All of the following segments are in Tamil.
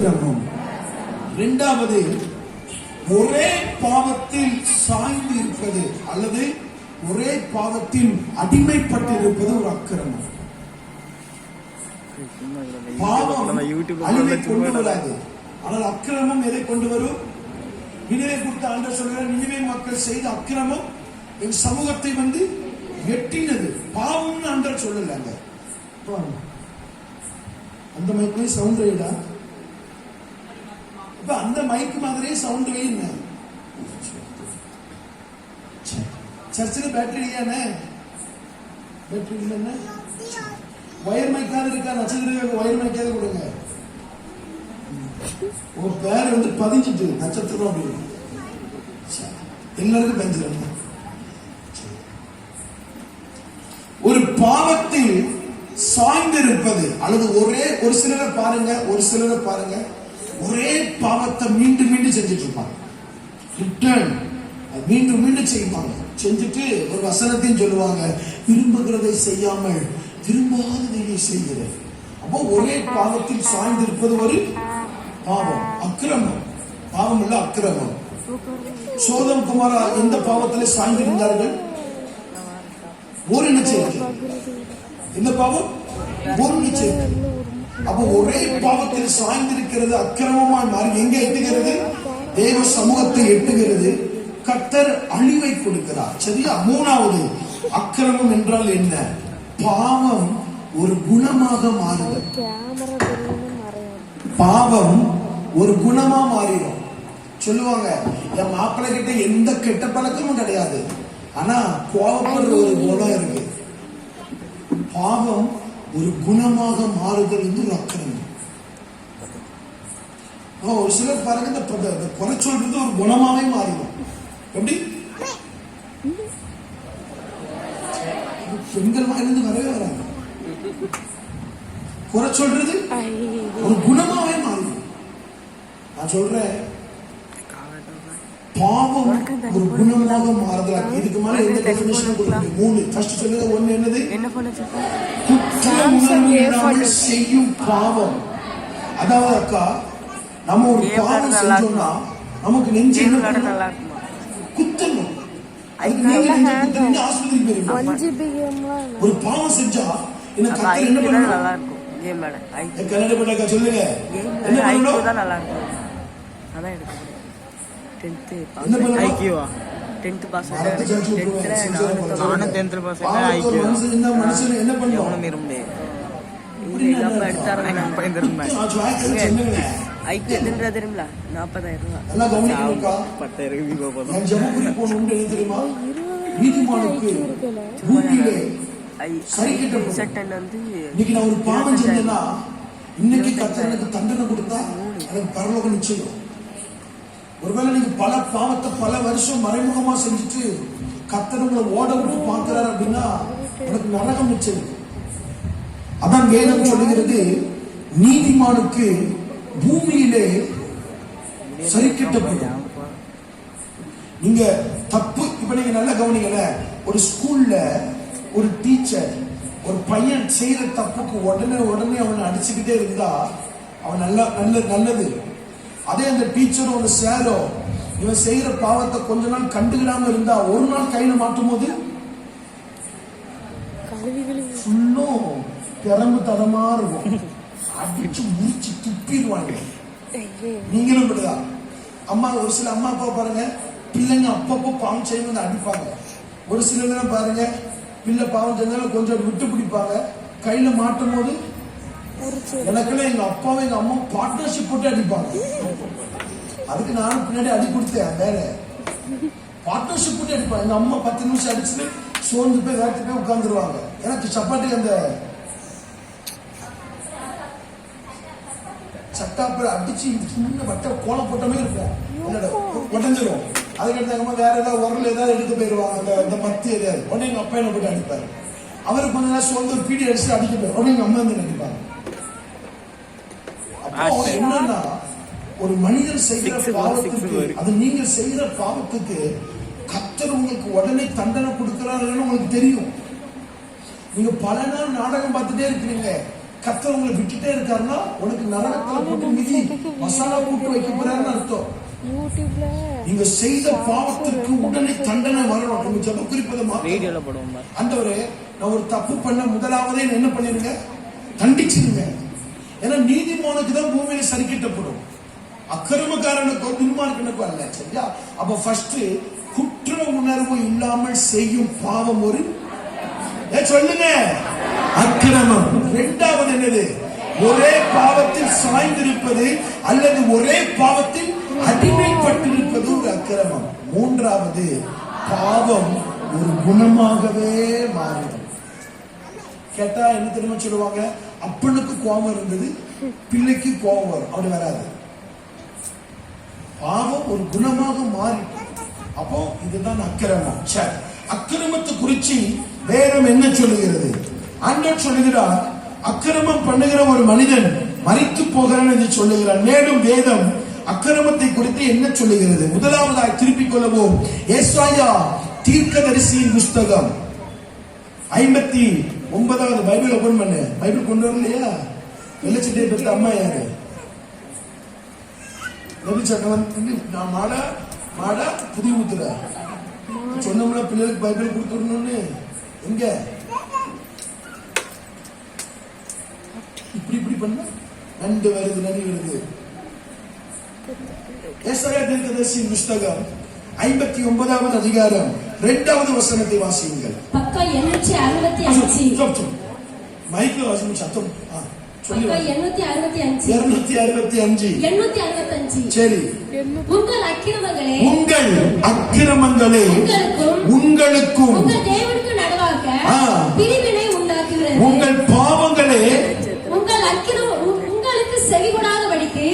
அக்கிரமம். இரண்டாவது, ஒரே பாவத்தில் சாய்ந்து இருப்பது அல்லது ஒரே பாவத்தில் அடிமைப்பட்டு இருப்பது ஒரு அக்கிரமம். பாவம் அழிவை கொண்டு வராது, ஆனால் அக்கிரமம் எதை கொண்டு வரும்? நினைவை கொடுத்த ஆண்டவர் சொல்கிறார், நினைவே மக்கள் செய்த அக்கிரமம் என் சமூகத்தை எட்டினது. பாவம்னு ஆண்டவர் சொல்லல. அந்த மைக்கு சவுண்ட் வைடா, இப்ப அந்த மைக்கு மாதிரியே சவுண்ட் வைங்க. சர்ச்சில் பேட்டரி இல்லையானே? பேட்டரி இல்லைன்னா வயர் மைக்காவது இருக்கா? நட்சத்திர வயர் மைக்காவது கொடுங்க. உங்க பேர் பதிஞ்சிட்டு நட்சத்திரம் அப்படின்னு எல்லாருக்கும் பதிஞ்சிருங்க. ஒரு பாவத்தில் சாய்ந்திருப்பது அல்லது ஒரு சிலரை பாருங்க ஒரே பாவத்தை மீண்டும் மீண்டும் செஞ்சுட்டு இருப்பாங்க. ரிட்டர்ன் மீண்டும் மீண்டும் செய்வாங்க. செஞ்சுட்டு ஒரு வசனத்தையும் சொல்லுவாங்க, விரும்புகிறதை செய்யாமல் விரும்பாததை செய்கிறது. அப்போ ஒரே பாவத்தில் சாய்ந்திருப்பது ஒரு பாவம், அக்கிரமம். பாவம் இல்ல, அக்கிரமம். சோதம் குமாரா எந்த பாவத்திலே சாய்ந்திருந்தார்கள்? ஒரு நிச்சயம். இந்த பாவம் ஒரு நிச்சயம். அப்போ ஒரே பாவத்தில் சாய்ந்திருக்கிறது அக்கிரமமாய் மாறி எங்க எட்டுகிறது? தேவ சமூகத்தை எட்டுகிறது. கர்த்தர் அழிவை கொடுக்கிறார். சரியா? மூணாவது, அக்கிரமம் என்றால் என்ன? பாவம் ஒரு குணமாக மாறுதல். பாவம் ஒரு குணமா மாறிடும். சொல்லுவாங்க, என் மாப்பிள்ளை கிட்ட எந்த கெட்ட பழக்கமும் கிடையாது, ஆனா கோபப்படுற ஒரு குணம் இருக்கு. பாவம் ஒரு குணமாக மாறுதல் என்று அக்கிரமம். ஒரு சிலர் பாருங்க, இந்த குறை சொல்றது ஒரு குணமாவே மாறிடும். எப்படி? பெண்கள் வாயிலிருந்து வரவே வராங்க. குறை சொல்றது ஒரு குணமாவே மாறிடும். நான் சொல்றேன், பாவம் ஒரு குணமாக மாறுதல். இதுக்கு மேல எந்த டெஃபினிஷன் கொடுக்க? மூணு. ஃபர்ஸ்ட் சொல்லுங்க. ஒன்னு என்னது? குற்றம் செய்யும் பாவம். அதாவது அக்கா, நம்ம ஒரு பாவம் செஞ்சோம்னா நமக்கு நெஞ்சு என்ன குத்தணும். ஆஸ்பத்திரி ஒரு பாவம் செஞ்சா என்ன பண்ணணும்? கன்னடப்பட்டக்கா சொல்லுங்க, என்ன பண்ணணும்? தண்டனை கொடுத்தா எனக்கு பரலோகம் நிச்சயம். ஒருவேளை நீங்க பல பாவத்தை பல வருஷம் மறைமுகமா செஞ்சுட்டு கர்த்தர் உங்களை ஓட விட்டு பார்க்கிறார் அப்படின்னா எனக்கு நரகம் நிச்சயம். அதான் வேதம் சொல்லுகிறது, நீதிமானுக்கு பூமியிலே சரிக்கட்டப்படும். நீங்க தப்பு, இப்ப நீங்க நல்லா கவனிக்கல, ஒரு ஸ்கூல்ல ஒரு டீச்சர் ஒரு பையன் செய்யற தப்புக்கு உடனே அவனை அடிச்சுக்கிட்டே இருந்தா அவன் நல்லது. அதே அந்த டீச்சரும் ஒரு சேரோ இவன் செய்யற பாவத்தை கொஞ்ச நாள் கண்டுக்கிடாம இருந்தா ஒரு நாள் கையில மாட்டும் போது ஃபுல்லும் பெரம்பு தடமா இருக்கும். அடிச்சு முடிச்சு துப்பிடுவாங்க. நீங்களும் இப்படிதான். ஒரு சில அம்மா அப்பா பாருங்க, பிள்ளைங்க அப்பப்போ பாவம் செய்யும் அடிப்பாங்க. ஒரு சில பாருங்க, பிள்ளை பாவம் செஞ்சாலும் கொஞ்சம் விட்டு பிடிப்பாங்க. கையில மாட்டும் போது எனக்குள்ள எங்க அப்பாவும் எங்க அம்மா பார்ட்னர்ஷிப் போட்டு அடிப்பாங்க. அதுக்கு நானும் பின்னாடி அடி கொடுத்தேன். வேற பார்ட்னர்ஷிப் போட்டு அடிப்பாங்க. எங்க அம்மா 10 நிமிஷம் அடிச்சுட்டு சோர்ந்து போய் வேட்டு போய் உட்கார்ந்துருவாங்க. எனக்கு சப்பாத்தி அந்த சட்டாப்பை அடிச்சு சின்ன வட்ட கோலம் போட்டமே இருக்கும், உடஞ்சிரும். அதுக்கடுத்து எங்க அம்மா வேற ஏதாவது உரல் ஏதாவது எடுத்து போயிருவாங்க, அந்த மத்தி எதாவது. உடனே எங்க அப்பா என்ன போட்டு அடிப்பாரு. அவருக்கு கொஞ்ச நேரம் சோர்ந்து ஒரு பீடி அடிச்சுட்டு அடிக்க போய் உடனே எங்க அம்மா வந்து அடிப்பாங்க. என்னன்னா, ஒரு மனிதன் செய்கிற பாவத்துக்கு, அது நீங்க செய்கிற பாவத்துக்கு கர்த்தர் உங்களுக்கு உடனே தண்டனை கொடுக்கிறாருன்னு உங்களுக்கு தெரியும். நீங்க பல நாள் நாடகம் பார்த்துட்டே இருக்கிறீங்க, கர்த்தர் உங்களை விட்டுட்டே இருக்காருன்னா உனக்கு நரகத்துல போட்டு மிதி மசாலா கூட்டு வைக்க போறாருன்னு அர்த்தம். நீங்க செய்த பாவத்திற்கு உடனே தண்டனை வரணும். நீங்க ஜெப குறிப்பதை மாத்தணும். ஆண்டவரே, நான் ஒரு தப்பு பண்ண முதலாவதே என்ன பண்ணிருங்க, தண்டிச்சிருங்க. ஏன்னா நீதிமானுக்கு தான் பூமியில சரிக்கிட்டப்படும், அக்கிரமக்காரனுக்கோ துன்மார்க்கனுக்கோ அல்ல. சரியா? அப்ப ஃபர்ஸ்ட் குற்ற உணர்வு இல்லாமல் செய்யும் பாவம் ஒரு சொல்லுங்க, அக்கிரமம். இரண்டாவது என்னது? ஒரே பாவத்தில் சாய்ந்திருப்பது அல்லது ஒரே பாவத்தில் அடிமைப்பட்டிருப்பது ஒரு அக்கிரமம். மூன்றாவது, பாவம் ஒரு குணமாகவே மாறும். கேட்டா என்ன தெரியுமா சொல்லுவாங்க? அப்பனுக்கு கோபம் இருந்தது, பிள்ளைக்கு கோபம் வரும், அப்படி வராது. பாவம் ஒரு குணமாக மாறி, அப்போ இதுதான் அக்கிரமம். சரி, அக்கிரமத்தை குறிச்சு வேதம் என்ன சொல்லுகிறது? ஆண்டவர் சொல்லுகிறார், அக்கிரமம் பண்ணுகிற ஒரு மனிதன் மரித்து போகிறான் என்று சொல்லுகிறார். மேலும் வேதம் அக்கிரமத்தை குறித்து என்ன சொல்லுகிறது? முதலாவதாக திருப்பிக் கொள்ளவும், ஏசாயா தீர்க்கதரிசியின் புஸ்தகம் 59வது. பைபிள் ஓபன் பண்ணு. பைபிள் கொண்டு வரலையா? வெள்ளச்சட்டையை பெற்ற அம்மா யாரு? நான் மாடா புதிய முத்துற சொன்னோம்ல, பிள்ளைகளுக்கு பைபிள் கொடுத்துடணும்னு. எங்க இப்படி பண்ண நண்டு வருது, நன்றி வருது. ஏசாயா தீர்க்கதரிசியின் புஸ்தகம் 59வது அதிகாரம் 2வது வசனத்தை வாசியுங்கள். பக்கம் 865. மைக்ல வாசிக்கும் சத்தம். பக்கம் 865. 865. சரி. உங்கள் அக்கிரமங்களே உங்களுக்கும் உங்கள் தேவனுக்கு நடுவாக பிரிவினை உண்டாக்குகிறது. உங்கள் பாவங்களே உங்கள் அக்கிரமம் உங்களுக்கு செவிகொடாதபடிக்கு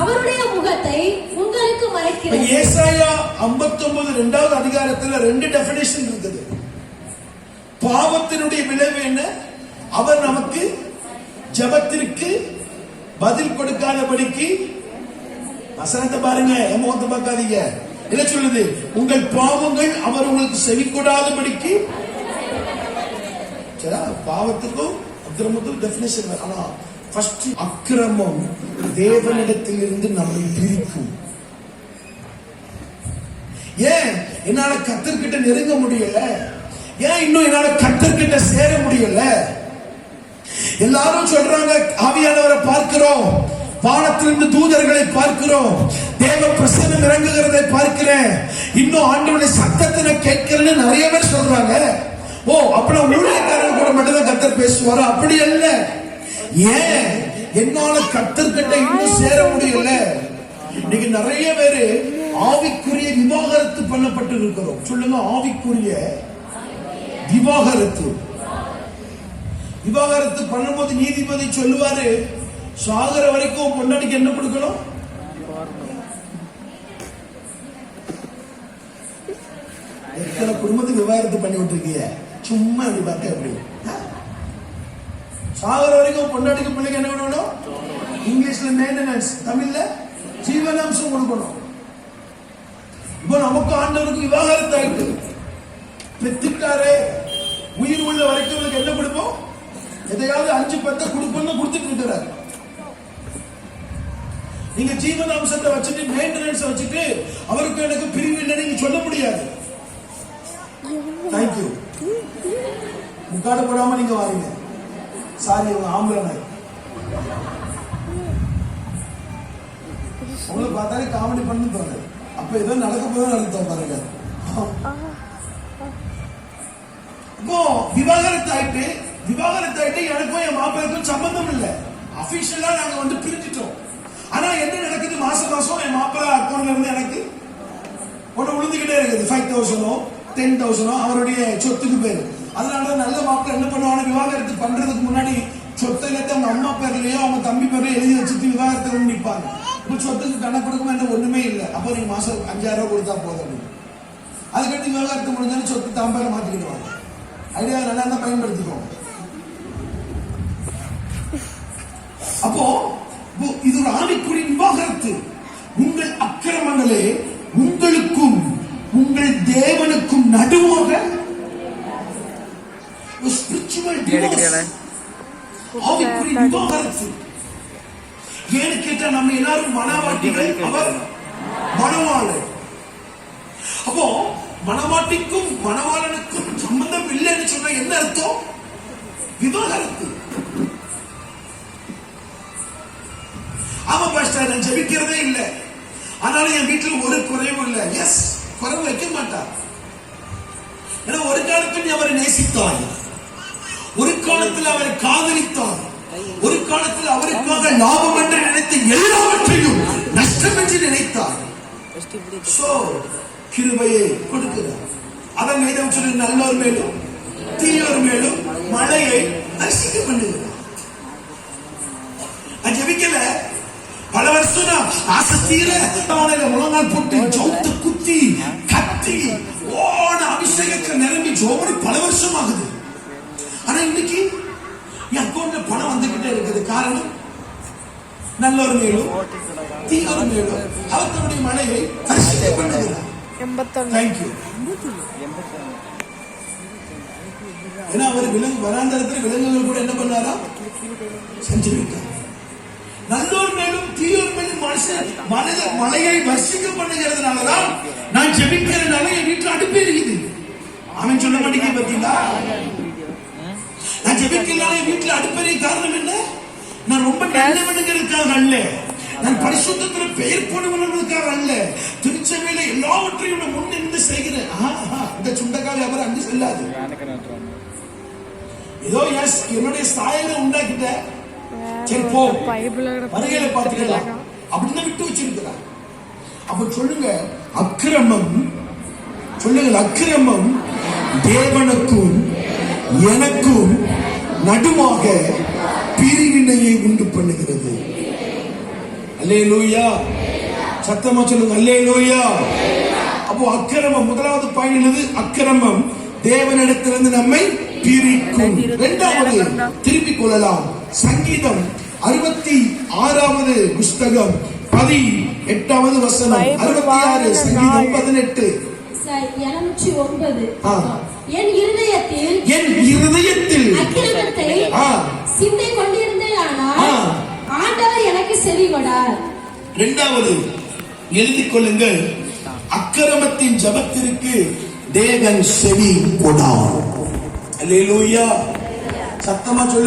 அவருடைய முகத்தை உங்களுக்கு மறைக்கிறது. ஏசாயா 59 2வது அதிகாரத்துல 2 டெஃபினிஷன் இருக்குது. பாவத்தினுடைய விளைவு என்ன? அவர் நமக்கு ஜெபத்திற்கு பதில் கொடுக்காதபடிக்கு. வசனத்தை பாருங்க, முகத்தை பார்க்காதீங்க. என்ன சொல்லுது? உங்கள் பாவங்கள் அவர் உங்களுக்கு செவி கொடாதபடிக்கு. சரி, பாவத்துக்கும் அக்கிரமத்துக்கும் டெஃபினிஷன். ஆனா ஃபர்ஸ்ட் அக்கிரமம் தேவனிடத்தில் இருந்து நம்மை பிரிக்கும். ஏன் என்னால கர்த்தர்கிட்ட நெருங்க முடியல? ஏன் இன்னும் என்னால கர்த்தர்கிட்ட சேர முடியல? எல்லாரும் சொல்றாங்க, ஆவியானவரை பார்க்கிறோம், வானத்திலிருந்து தூதர்களை பார்க்கிறோம், தேவ பிரசன்னம் இறங்குகிறதை பார்க்கிறேன், இன்னும் ஆண்டவருடைய சத்தத்தை கேட்கிறேன்னு நிறைய பேர் சொல்றாங்க. ஓ, அப்படின்னா ஊழியக்காரன் கூட மட்டும்தான் கர்த்தர் பேசுவாரா? அப்படி அல்ல. ஏன் என்னால கர்த்தர்கிட்ட இன்னும் சேர முடியல? இன்னைக்கு நிறைய பேரு ஆவிக்குரிய விவாகரத்து பண்ணப்பட்டு இருக்கிறோம். சொல்லுங்க, ஆவிக்குரிய விவாகரத்து. விவாகரத்து பண்ணும்போது நீதிபதி சொல்லுவாரு, சாகர வரைக்கும் பொண்டாட்டிக்கு என்ன கொடுக்கணும்? எத்தனை குடும்பத்துக்கு விவாகரத்து பண்ணி விட்டுருக்கீங்க? சும்மா அப்படி பார்க்க எப்படி? சாகர வரைக்கும் பொண்டாட்டிக்கு பிள்ளைக்கு என்ன பண்ணணும்? இங்கிலீஷ்ல மெயின்டெனன்ஸ், தமிழ்ல ஜீவனாம்சம் கொடுக்கணும். இப்போ நமக்கு ஆண்டவருக்கு விவாகரத்து ஆயிட்டு பெற்றுட்டாரே, உயிர் உள்ள வரைக்கும் என்ன கொடுப்போம்? எதையாவது 5-10 கொடுப்போம்னு கொடுத்துட்டு இருக்கிறார். நீங்க ஜீவனாம்சத்தை வச்சுட்டு மெயின்டெனன்ஸ் வச்சுட்டு அவருக்கு எனக்கு பிரிவு இல்லை நீங்க சொல்ல முடியாது. தேங்க்யூ. முக்காடு போடாம நீங்க வாரீங்க. சாரி, உங்க ஆம்பளை நாய். உங்களை பார்த்தாலே காமெடி பண்ணு தோணுது. அப்ப ஏதோ நடக்க போதும் நடத்த பாருங்க. இப்போ விவாகரத்து ஆயிட்டு எனக்கும் என் மாப்பிள்ளைக்கும் சம்பந்தம் இல்லை. அபிஷியலா நாங்க பிரிஞ்சிட்டோம். ஆனா என்ன நடக்குது? மாசம் என் மாப்பிள்ளை அக்கௌண்ட்ல இருந்து எனக்கு ஒண்ணு விழுந்துகிட்டே இருக்குது. 5,000 10,000 அவருடைய சொத்துக்கு பேரு. அதனாலதான் நல்ல மாப்பிள்ளை என்ன பண்ணுவாங்க, விவாகரத்து பண்றதுக்கு முன்னாடி சொத்தை அவங்க அம்மா பேர்லயோ அவங்க தம்பி பேர்லயோ எழுதி வச்சுட்டு விவாகரத்து நிற்பாங்க. இப்ப சொத்துக்கு கணக்கு கொடுக்கும் என்ன ஒண்ணுமே இல்லை. அப்போ நீங்க மாசம் 5,000 ரூபாய் கொடுத்தா போதும். அதுக்கடுத்து விவாகரத்து முடிஞ்சாலும் சொத்து தாம்பேர மாத்திக்கிடுவாங்க. ஐடியா நல்லா தான் பயன்படுத்திக்கோங்க. அப்போ இது ஒரு ஆவிக்குரிய விவாகரத்து. உங்கள் அக்கிரமங்களே உங்களுக்கும் உங்கள் தேவனுக்கும் நடுவாக ஸ்பிரிச்சுவல் டிவோர்ஸ், ஆவிக்குரிய விவாகரத்து. ஏன்னு கேட்டா நம்ம என்ன எல்லாரும் மணவாட்டிகள், அவர் மணவாளன். அப்போ மணவாட்டிக்கும் மணவாளனுக்கும் சம்பந்தம் இல்லைன்னு சொன்னா என்ன அர்த்தம்? விவாகரத்து. ஆமா பாஸ்டர், நான் ஜெபிக்கிறதே இல்லை, ஆனாலும் என் வீட்டில் ஒரு குறைவும் இல்லை. எஸ், குறைவு வைக்க மாட்டார். ஏன்னா ஒரு காலத்தில் அவரை நேசித்தார், ஒரு காலத்தில் அவரை காதலித்தார், ஒரு காலத்தில் அவருக்காக லாபம் என்று நினைத்த எல்லாவற்றையும் நஷ்டம் என்று நினைத்தார். சோ கிருபையை கொடுக்கிறார். அவன் வேதம் சொல்லி நல்லோர் மேலும் தீயோர் மேலும் மழையை அரிசிக்க பண்ணுகிறார். ஜெபிக்கல பல வருஷம் ஆசை தீர முழங்கால் போட்டு ஜோத்து குத்தி கத்தி ஓன அபிஷேகத்தில் நிரம்பி ஜோமணி பல வருஷம் ஆகுது. ஆனா இன்னைக்கு என் அக்கௌண்ட்ல பணம் வந்துகிட்டே இருக்குது. காரணம் நல்லோர் மேலும் தீயோர் மேலும் அவர் தன்னுடைய மழையை அரிசிக்க பண்ணுகிறார். தேங்க்யூ. ஏன்னா அவர் வராந்தரத்தில் விலங்குகள் கூட என்ன பண்ணாரா? செஞ்சு விட்டார். நல்லோர் மேலும் தீயோர் மேலும் மலையை வர்ஷிக்க பண்ணுகிறதுனாலதான் நான் ஜெபிக்கிறதுனால என் வீட்டுல அடுப்பு இருக்குது. அவன் சொல்ல மாட்டேங்க பார்த்தீங்களா? நான் ஜெபிக்கிறதுனால என் வீட்டுல அடுப்பெரிய காரணம் என்ன? நான் ரொம்ப நல்லவனுங்கிறதுக்காக அல்ல, நான் பரிசுத்தத்தில் பெயர் போனவனுக்காக அல்ல, திருச்சபையில எல்லாவற்றையும் முன்னிருந்து செய்கிறேன். இந்த சுண்டக்கால் அவர் அங்கு செல்லாது. ஏதோ எஸ் என்னுடைய சாயலை உண்டாக்கிட்ட, சரி போ வருகையில பார்த்துக்கலாம் அப்படின்னு விட்டு வச்சிருக்கிறார். அப்ப சொல்லுங்க, அக்கிரமம், சொல்லுங்க, அக்கிரமம் தேவனுக்கும் எனக்கும் நடுவாக பிரிவினையை உண்டு பண்ணுகிறது. அல்லேலூயா, சத்தமா சொல்லுங்க அல்லேலூயா. அப்போ அக்கிரமம் முதலாவது பாயிண்ட், அக்கிரமம் தேவனிடத்திலிருந்து நம்மை பிரிக்கும். இரண்டாவது திருப்பிக் கொள்ளலாம். சங்கீதம் 66வது புஸ்தகம் 18வது வசனம், 66 சங்கீதம் 18 என் இருதயத்தில் அக்கிரமத்தை சிந்தை கொண்டிருந்தேனானால் ஆண்டவர் எனக்கு செவி கொடார். இரண்டாவது எழுதிக் கொள்ளுங்கள், அக்கிரமத்தின் ஜபத்திற்கு தேவன் செவி கொடார். அல்லேலூயா, சத்தமா சொல்லு.